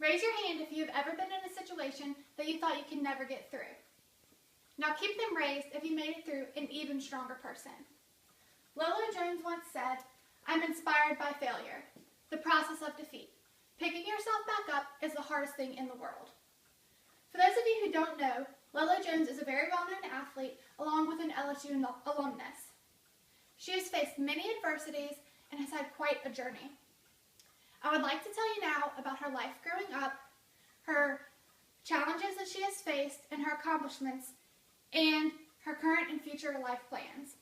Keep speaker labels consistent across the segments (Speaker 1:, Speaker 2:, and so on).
Speaker 1: Raise your hand if you've ever been in a situation that you thought you could never get through. Now keep them raised if you made it through an even stronger person. Lolo Jones once said, "I'm inspired by failure, the process of defeat. Picking yourself back up is the hardest thing in the world." For those of you who don't know, Lolo Jones is a very well-known athlete along with an LSU alumnus. She has faced many adversities and has had quite a journey. I would like to tell you now about her life growing up, her challenges that she has faced, and her accomplishments, and her current and future life plans.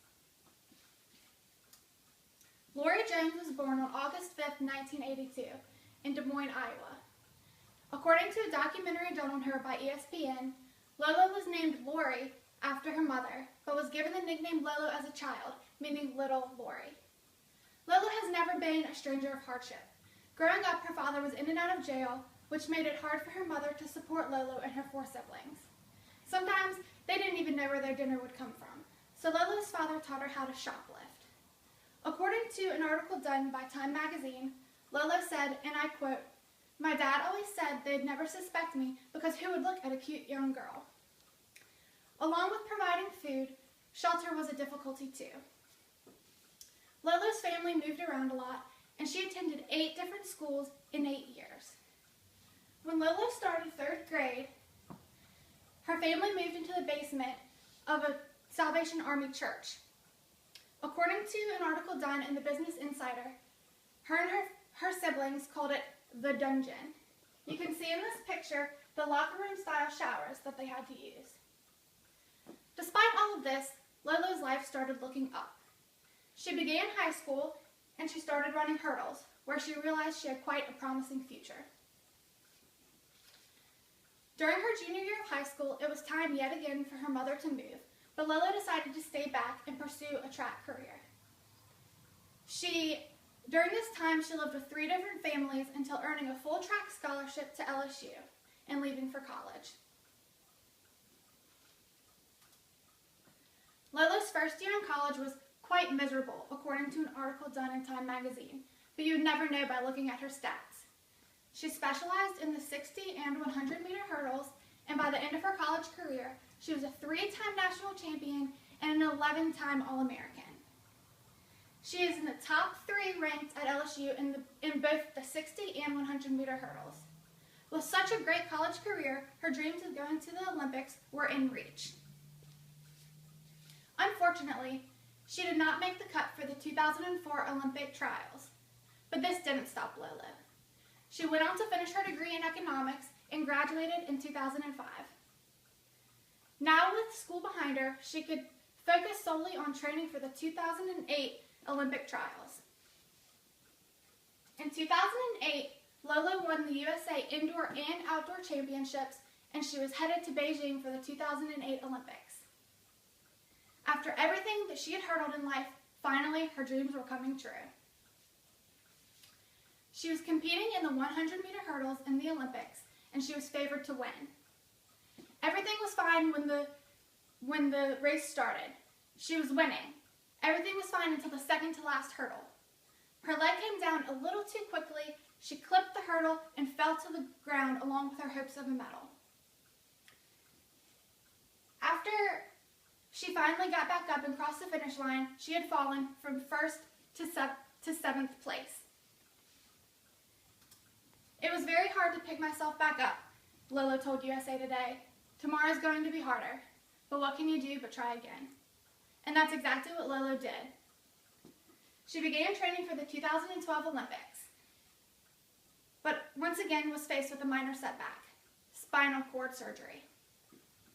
Speaker 1: Lori Jones was born on August 5th, 1982, in Des Moines, Iowa. According to a documentary done on her by ESPN, Lolo was named Lori after her mother, but was given the nickname Lolo as a child, meaning Little Lori. Lolo has never been a stranger of hardship. Growing up, her father was in and out of jail, which made it hard for her mother to support Lolo and her 4 siblings. Sometimes they didn't even know where their dinner would come from, so Lolo's father taught her how to shoplift. According to an article done by Time magazine, Lolo said, and I quote, "My dad always said they'd never suspect me because who would look at a cute young girl?" Along with providing food, shelter was a difficulty too. Lolo's family moved around a lot, and she attended 8 different schools in 8 years. When Lolo started 3rd grade, her family moved into the basement of a Salvation Army church. According to an article done in the Business Insider, her and her siblings called it the dungeon. You can see in this picture the locker room style showers that they had to use. Despite all of this, Lolo's life started looking up. She began high school and she started running hurdles, where she realized she had quite a promising future. During her junior year of high school, it was time yet again for her mother to move, but Lolo decided to stay back and pursue a track career. During this time, she lived with 3 different families until earning a full track scholarship to LSU and leaving for college. Lolo's first year in college was quite miserable, according to an article done in Time magazine, but you would never know by looking at her stats. She specialized in the 60 and 100-meter hurdles, and by the end of her college career, she was a 3-time national champion and an 11-time All-American. She is in the top 3 ranked at LSU in both the 60 and 100-meter hurdles. With such a great college career, her dreams of going to the Olympics were in reach. Unfortunately, she did not make the cut for the 2004 Olympic trials, but this didn't stop Lolo. She went on to finish her degree in economics and graduated in 2005. Now with school behind her, she could focus solely on training for the 2008 Olympic trials. In 2008, Lolo won the USA Indoor and Outdoor Championships, and she was headed to Beijing for the 2008 Olympics. After everything that she had hurdled in life, finally her dreams were coming true. She was competing in the 100-meter hurdles in the Olympics, and she was favored to win. Everything was fine when the race started. She was winning. Everything was fine until the second to last hurdle. Her leg came down a little too quickly. She clipped the hurdle and fell to the ground along with her hopes of a medal. After she finally got back up and crossed the finish line, she had fallen from 1st to 7th place. "It was very hard to pick myself back up," Lolo told USA Today. "Tomorrow's going to be harder, but what can you do but try again?" And that's exactly what Lolo did. She began training for the 2012 Olympics, but once again was faced with a minor setback: spinal cord surgery.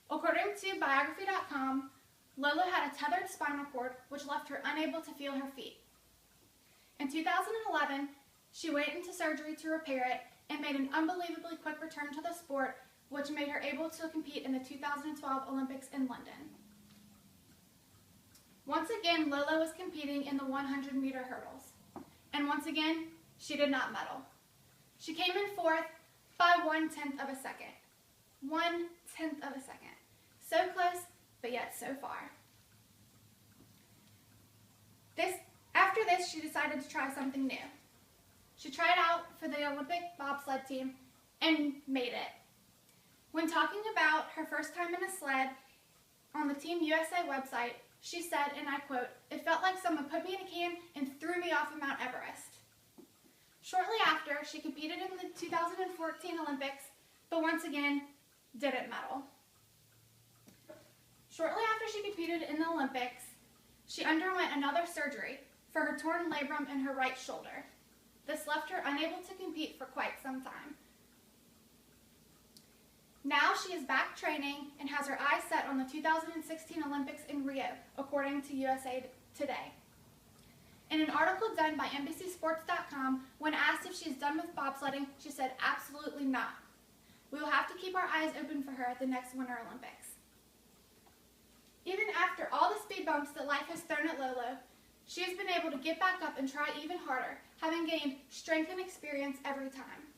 Speaker 1: According to Biography.com, Lolo had a tethered spinal cord, which left her unable to feel her feet. In 2011, she went into surgery to repair it and made an unbelievably quick return to the sport, which made her able to compete in the 2012 Olympics in London. Once again, Lolo was competing in the 100-meter hurdles, and once again, she did not medal. She came in 4th by 1/10 of a second. 1/10 of a second. So close, but yet so far. After this, she decided to try something new. She tried out for the Olympic bobsled team and made it. When talking about her first time in a sled on the Team USA website, she said, and I quote, "It felt like someone put me in a can and threw me off of Mount Everest." Shortly after, she competed in the 2014 Olympics, but once again, didn't medal. Shortly after she competed in the Olympics, she underwent another surgery for her torn labrum in her right shoulder. This left her unable to compete for quite some time. Now she is back training and has her eyes set on the 2016 Olympics in Rio, according to USA Today. In an article done by NBCSports.com, when asked if she's done with bobsledding, she said, "Absolutely not. We will have to keep our eyes open for her at the next Winter Olympics." Even after all the speed bumps that life has thrown at Lolo, she has been able to get back up and try even harder, having gained strength and experience every time.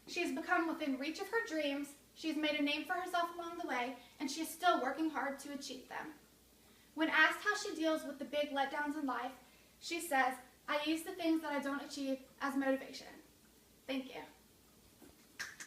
Speaker 1: She has become within reach of her dreams, she has made a name for herself along the way, and she is still working hard to achieve them. When asked how she deals with the big letdowns in life, she says, "I use the things that I don't achieve as motivation." Thank you.